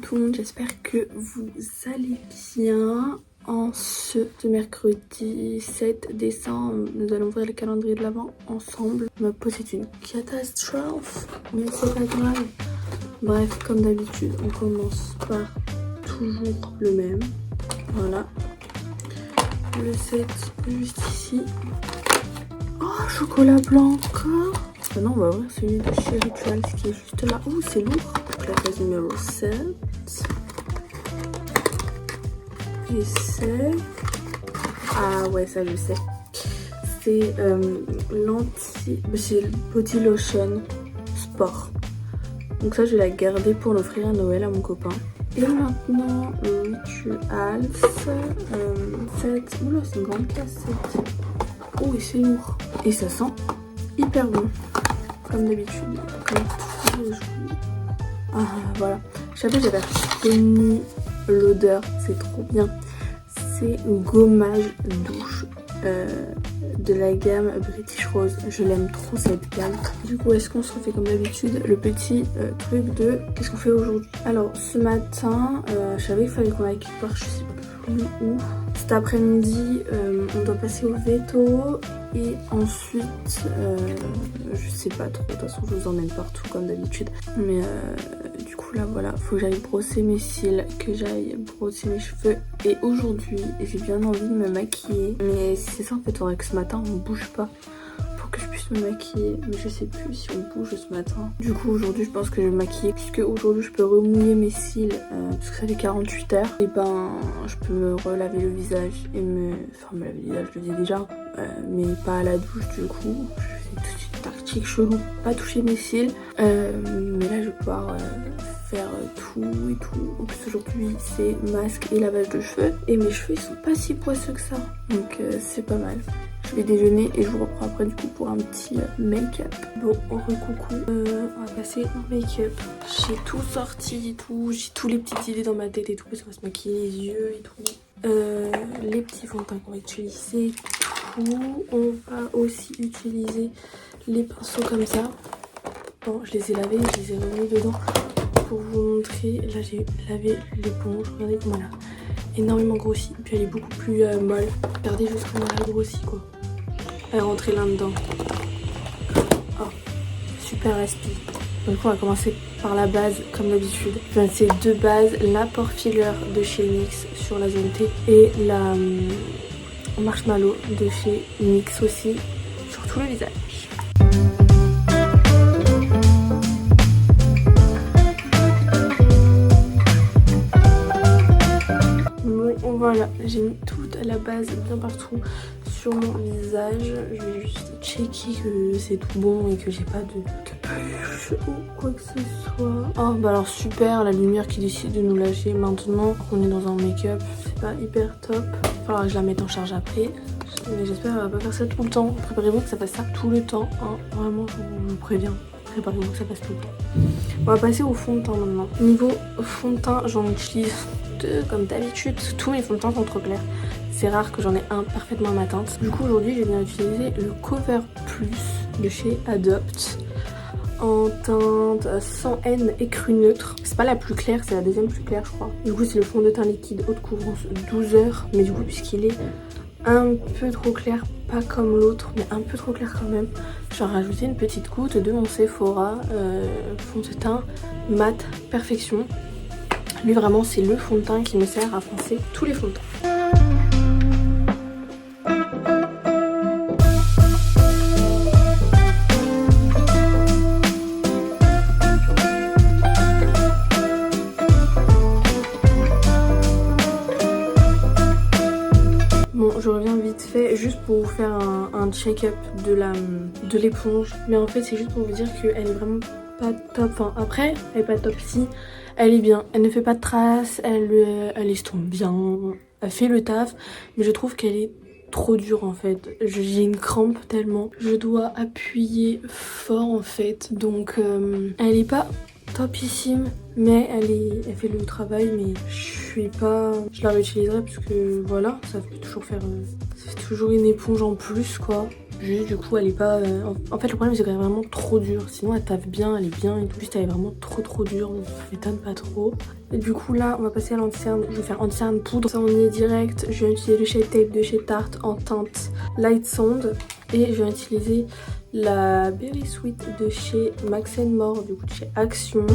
tout le monde, j'espère que vous allez bien. En ce mercredi 7 décembre, nous allons ouvrir le calendrier de l'Avent ensemble. Ma peau c'est une catastrophe, mais c'est pas grave. Bref, comme d'habitude, on commence par toujours le même. Voilà. Le 7 juste ici. Oh, chocolat blanc encore. Maintenant on va ouvrir celui de chez Rituals qui est juste là. Oh, c'est lourd. Donc la case numéro 7. Et c'est... Ah ouais, ça je sais. C'est c'est le Body Lotion Sport. Donc ça je vais la garder pour l'offrir à Noël à mon copain. Et maintenant Rituals 7. Oula, c'est une grande cassette. Oh, et c'est lourd. Et ça sent hyper bon. Comme d'habitude. Comme tous les jours. Ah voilà. Je savais j'avais reconnu l'odeur. C'est trop bien. C'est gommage douche de la gamme British Rose. Je l'aime trop cette gamme. Du coup, est-ce qu'on se refait comme d'habitude le petit truc de qu'est-ce qu'on fait aujourd'hui? Alors, ce matin, je savais qu'il fallait qu'on aille quelque part, je sais plus où. Cet après-midi, on doit passer au veto. Et ensuite, je sais pas trop, de toute façon je vous emmène partout comme d'habitude. Mais du coup là voilà, faut que j'aille brosser mes cils, que j'aille brosser mes cheveux. Et aujourd'hui, j'ai bien envie de me maquiller. Mais si c'est ça en fait, faudrait que ce matin on bouge pas pour que je puisse me maquiller. Mais je sais plus si on bouge ce matin. Du coup aujourd'hui je pense que je vais me maquiller. Puisque aujourd'hui je peux remouiller mes cils, parce que ça fait 48 heures. Et ben je peux me relaver le visage et me laver le visage, je le faisais déjà. Mais pas à la douche du coup. Je fais toute une tactique chelou, pas toucher mes cils. Mais là je vais pouvoir faire tout et tout. En plus aujourd'hui c'est masque et lavage de cheveux. Et mes cheveux ils sont pas si poisseux que ça. Donc c'est pas mal. Je vais déjeuner et je vous reprends après du coup pour un petit make-up. Bon, coucou. On va passer au make-up. J'ai tout sorti et tout. J'ai tous les petites idées dans ma tête et tout. Parce qu'on va se maquiller les yeux et tout. Les petits fonds de teint qu'on va utiliser. On va aussi utiliser les pinceaux comme ça. Bon, je les ai lavés, je les ai remis dedans pour vous montrer. Là, j'ai lavé l'éponge. Regardez comment elle a énormément grossi. Puis elle est beaucoup plus molle. Regardez juste comment elle a grossi, quoi. Elle est rentrée là-dedans. Oh, super respi. Donc on va commencer par la base comme d'habitude. Je vais mettre ces deux bases, la pore filler de chez NYX sur la zone T et la marshmallow de chez NYX aussi sur tout le visage. Bon voilà, j'ai mis toute la base bien partout sur mon visage. Je vais juste checker que c'est tout bon et que j'ai pas de peluche ou quoi que ce soit. Oh bah alors super, la lumière qui décide de nous lâcher maintenant qu'on est dans un make-up, c'est pas hyper top. Il va falloir que je la mette en charge après. Mais j'espère qu'elle va pas faire ça tout le temps. Préparez-vous que ça passe ça tout le temps. Hein. Vraiment, je vous préviens. Préparez-vous que ça passe tout le temps. On va passer au fond de teint maintenant. Niveau fond de teint, j'en utilise deux comme d'habitude. Tous mes fonds de teint sont trop clairs. C'est rare que j'en ai un parfaitement à ma teinte. Du coup, aujourd'hui, je vais bien utiliser le Cover Plus de chez Adopt. En teinte sans haine écru neutre. C'est pas la plus claire, c'est la deuxième plus claire, je crois. Du coup, c'est le fond de teint liquide haute couvrance 12 heures. Mais du coup, puisqu'il est un peu trop clair, pas comme l'autre, mais un peu trop clair quand même, je vais rajouter une petite goutte de mon Sephora fond de teint mat perfection. Lui vraiment c'est le fond de teint qui me sert à foncer tous les fonds de teint. Je reviens vite fait juste pour vous faire un check-up de l'éponge. Mais en fait c'est juste pour vous dire qu'elle est vraiment pas top. Enfin après elle est pas top si. Elle est bien. Elle ne fait pas de traces. Elle estompe bien. Elle fait le taf. Mais je trouve qu'elle est trop dure en fait. J'ai une crampe tellement. Je dois appuyer fort en fait. Donc elle est pas topissime, mais elle fait le travail. Mais je la réutiliserai parce que voilà, ça fait toujours une éponge en plus quoi. Juste du coup elle est pas... En fait le problème c'est qu'elle est vraiment trop dure. Sinon elle taffe bien, elle est bien et tout. Juste elle est vraiment trop dure, donc ça m'étonne pas trop. Et du coup là on va passer à l'anti-cerne. Je vais faire anti-cerne poudre. Ça on y est direct. Je vais utiliser le Shade Tape de chez Tarte en teinte Light Sound. Et je vais utiliser la Berry Sweet de chez Max More, du coup de chez Action.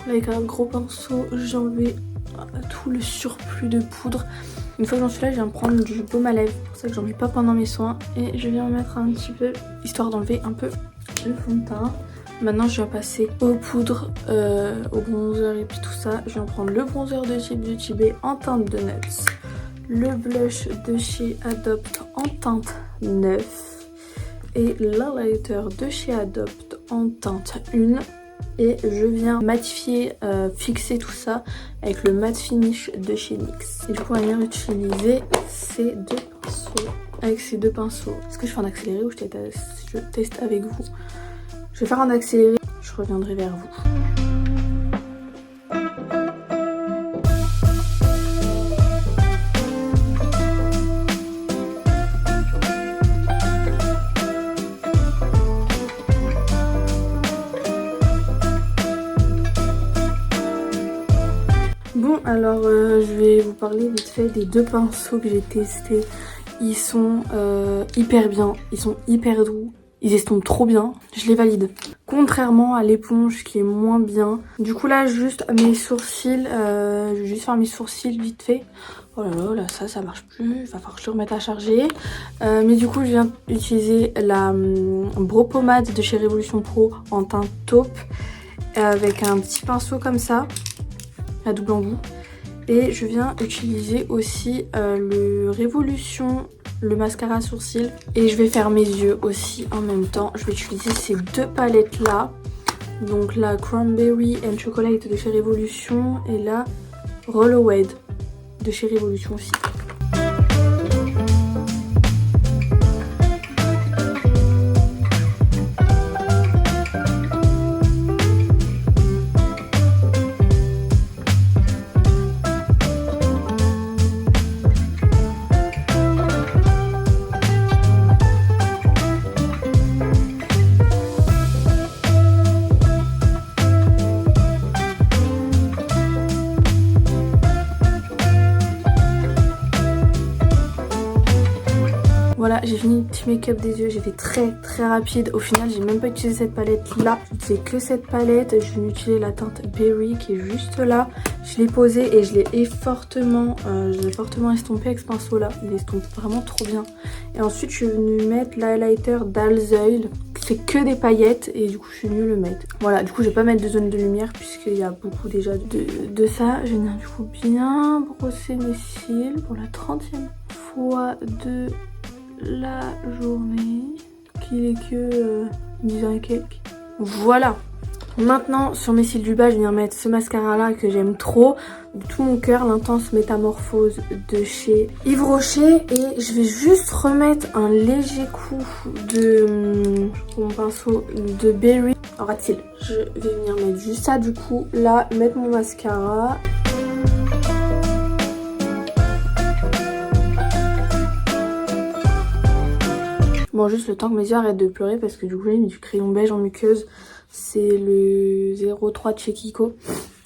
Avec un gros pinceau, j'ai enlevé tout le surplus de poudre. Une fois que j'en suis là, je viens de prendre du baume à lèvres, pour ça que j'en mets pas pendant mes soins. Et je viens en mettre un petit peu, histoire d'enlever un peu le fond de teint. Maintenant, je viens passer aux poudres, au bronzer et puis tout ça. Je viens prendre le bronzer de chez Beauty Bay en teinte de Nuts. Le blush de chez Adopt en teinte 9. Et l'highlighter de chez Adopt en teinte 1. Et je viens matifier, fixer tout ça avec le matte finish de chez NYX. Et du coup, on va venir utiliser ces deux pinceaux. Avec ces deux pinceaux. Est-ce que je fais un accéléré ou je teste avec vous? Je vais faire un accéléré. Je reviendrai vers vous. Bon alors je vais vous parler vite fait des deux pinceaux que j'ai testés. Ils sont hyper bien, ils sont hyper doux, ils estompent trop bien, je les valide. Contrairement à l'éponge qui est moins bien. Du coup là juste mes sourcils, je vais juste faire mes sourcils vite fait. Oh là, ça marche plus, il va falloir que je le remette à charger. Mais du coup je viens utiliser la Brow Pommade de chez Révolution Pro en teinte taupe. Avec un petit pinceau comme ça. À double embout. Et je viens utiliser aussi le Révolution, le mascara sourcil. Et je vais faire mes yeux aussi en même temps. Je vais utiliser ces deux palettes là. Donc la Cranberry and Chocolate de chez Révolution et la Rollowed de chez Révolution aussi. Voilà, j'ai fini le petit make-up des yeux, j'ai fait très rapide. Au final, j'ai même pas utilisé cette palette là. J'ai utilisé que cette palette. Je vais utiliser la teinte Berry qui est juste là. Je l'ai posée et je l'ai fortement estompé avec ce pinceau là. Il estompe vraiment trop bien. Et ensuite, je suis venue mettre l'highlighter d'Alzeul. C'est que des paillettes et du coup, je suis venue le mettre. Voilà, du coup, je vais pas mettre de zone de lumière puisqu'il y a beaucoup déjà de ça. Je viens du coup bien brosser mes cils pour la 30e fois de la journée, qu'il est que 10h et quelques. Voilà. Maintenant sur mes cils du bas, je viens mettre ce mascara là que j'aime trop de tout mon cœur, l'intense métamorphose de chez Yves Rocher. Et je vais juste remettre un léger coup de mon pinceau de Berry. Aura-t-il? Je vais venir mettre juste ça du coup là, mettre mon mascara. Bon, juste le temps que mes yeux arrêtent de pleurer parce que du coup j'ai mis du crayon beige en muqueuse. C'est le 03 de chez Kiko.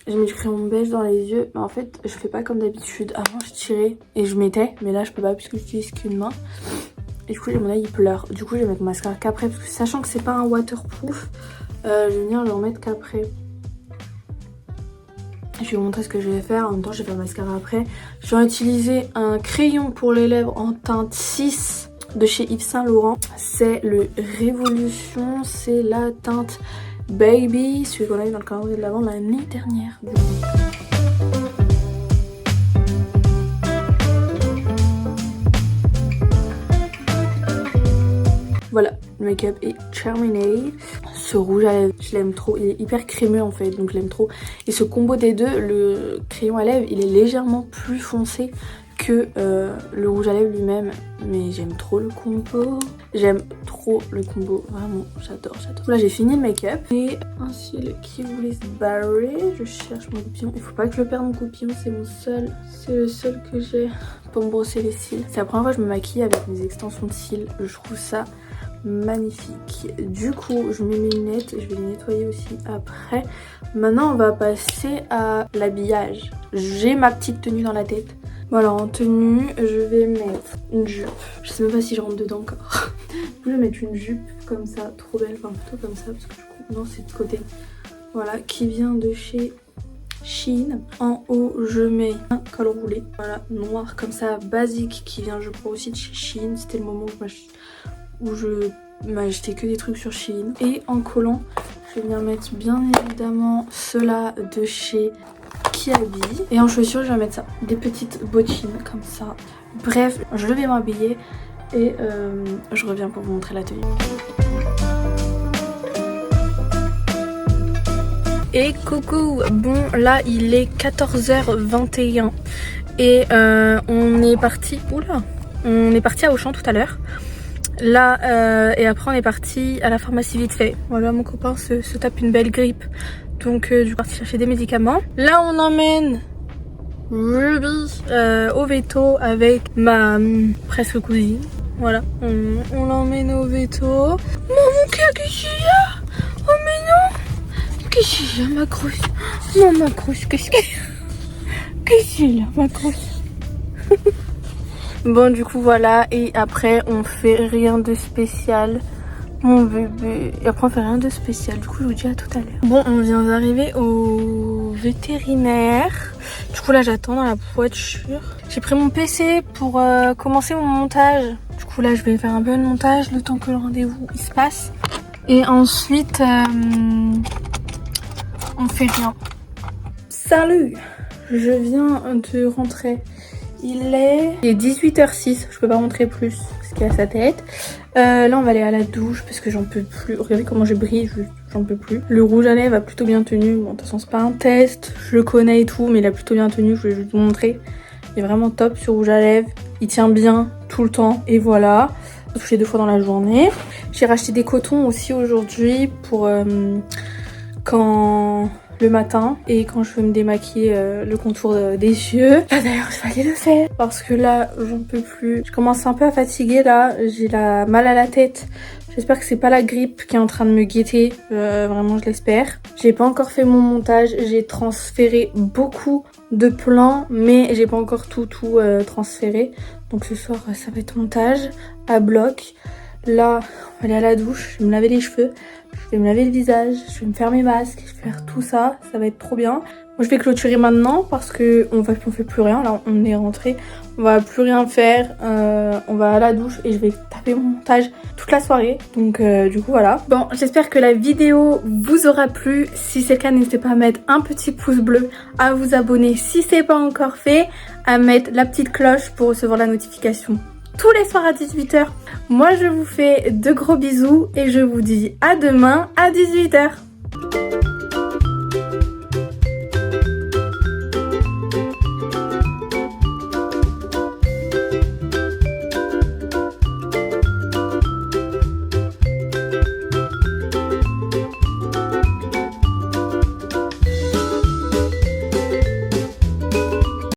J'ai mis du crayon beige dans les yeux. Mais en fait, je fais pas comme d'habitude. Avant, je tirais et je mettais. Mais là, je peux pas puisque j'utilise qu'une main. Et du coup, mon œil il pleure. Du coup, je vais mettre mon mascara qu'après. Parce que sachant que c'est pas un waterproof, je vais venir le remettre qu'après. Je vais vous montrer ce que je vais faire. En même temps, je vais faire le mascara après. Je vais utiliser un crayon pour les lèvres en teinte 6. De chez Yves Saint Laurent, c'est le Révolution, c'est la teinte Baby, celui qu'on a eu dans le calendrier de l'Avent l'année dernière. Voilà, le make-up est terminé. Ce rouge à lèvres, je l'aime trop. Il est hyper crémeux en fait, donc je l'aime trop. Et ce combo des deux, le crayon à lèvres, il est légèrement plus foncé que le rouge à lèvres lui-même. Mais j'aime trop le combo. J'aime trop le combo, vraiment, j'adore. Là j'ai fini le make-up. Et un cil qui voulait se barrer. Je cherche mon coupillon. Il faut pas que je perde mon coupillon, c'est le seul que j'ai pour me brosser les cils. C'est la première fois que je me maquille avec mes extensions de cils. Je trouve ça magnifique. Du coup je mets mes lunettes, je vais les nettoyer aussi après. Maintenant on va passer à l'habillage. J'ai ma petite tenue dans la tête. Bon alors en tenue je vais mettre une jupe. Je sais même pas si je rentre dedans encore. Je vais mettre une jupe comme ça, trop belle, enfin plutôt comme ça parce que du coup non c'est de côté. Voilà, qui vient de chez Shein. En haut je mets un col roulé, voilà, noir comme ça, basique, qui vient je crois aussi de chez Shein. C'était le moment où je m'achetais que des trucs sur Shein. Et en collant je vais venir mettre bien évidemment ceux-là de chez Kiabi. Et en chaussures je vais mettre ça, des petites bottines comme ça. Bref, je vais m'habiller et je reviens pour vous montrer la tenue. Et coucou, bon là il est 14h21 et on est parti, à Auchan tout à l'heure. Là et après on est parti à la pharmacie vite fait. Voilà, mon copain se tape une belle grippe, donc je suis partie chercher des médicaments. Là on emmène Ruby au veto avec ma presque cousine. Voilà, on l'emmène au veto. Maman, qu'est-ce qu'il y a? Oh mais non, qu'est-ce qu'il y a ma grosse? Non ma grosse, qu'est-ce qu'il y a ma grosse? Bon du coup voilà, et après on fait rien de spécial, mon bébé. Et après on fait rien de spécial, du coup je vous dis à tout à l'heure. Bon, on vient d'arriver au vétérinaire. Du coup là j'attends dans la voiture. J'ai pris mon PC pour commencer mon montage. Du coup là je vais faire un peu de montage le temps que le rendez-vous il se passe. Et ensuite on fait rien. Salut, je viens de rentrer. Il est 18h06, je peux pas montrer plus ce qu'il y a à sa tête. Là on va aller à la douche parce que j'en peux plus. Regardez comment je brille, j'en peux plus. Le rouge à lèvres a plutôt bien tenu. Bon de toute façon c'est pas un test, je le connais et tout, mais il a plutôt bien tenu, je voulais juste vous montrer. Il est vraiment top ce rouge à lèvres, il tient bien tout le temps et voilà. J'ai touché 2 fois dans la journée. J'ai racheté des cotons aussi aujourd'hui pour quand... le matin et quand je veux me démaquiller le contour des yeux. Là d'ailleurs je vais aller le faire parce que là j'en peux plus. Je commence un peu à fatiguer là, j'ai la mal à la tête. J'espère que c'est pas la grippe qui est en train de me guetter, vraiment je l'espère. J'ai pas encore fait mon montage, j'ai transféré beaucoup de plans mais j'ai pas encore tout transféré. Donc ce soir ça va être montage à bloc. Là on va aller à la douche, je vais me laver les cheveux. Je vais me laver le visage, je vais me faire mes masques, je vais faire tout ça, ça va être trop bien. Moi je vais clôturer maintenant parce que on fait plus rien, là on est rentré, on va plus rien faire, on va à la douche et je vais taper mon montage toute la soirée. Donc du coup voilà. Bon, j'espère que la vidéo vous aura plu. Si c'est le cas, n'hésitez pas à mettre un petit pouce bleu, à vous abonner si c'est pas encore fait, à mettre la petite cloche pour recevoir la notification tous les soirs à 18h. Moi je vous fais de gros bisous et je vous dis à demain à 18h.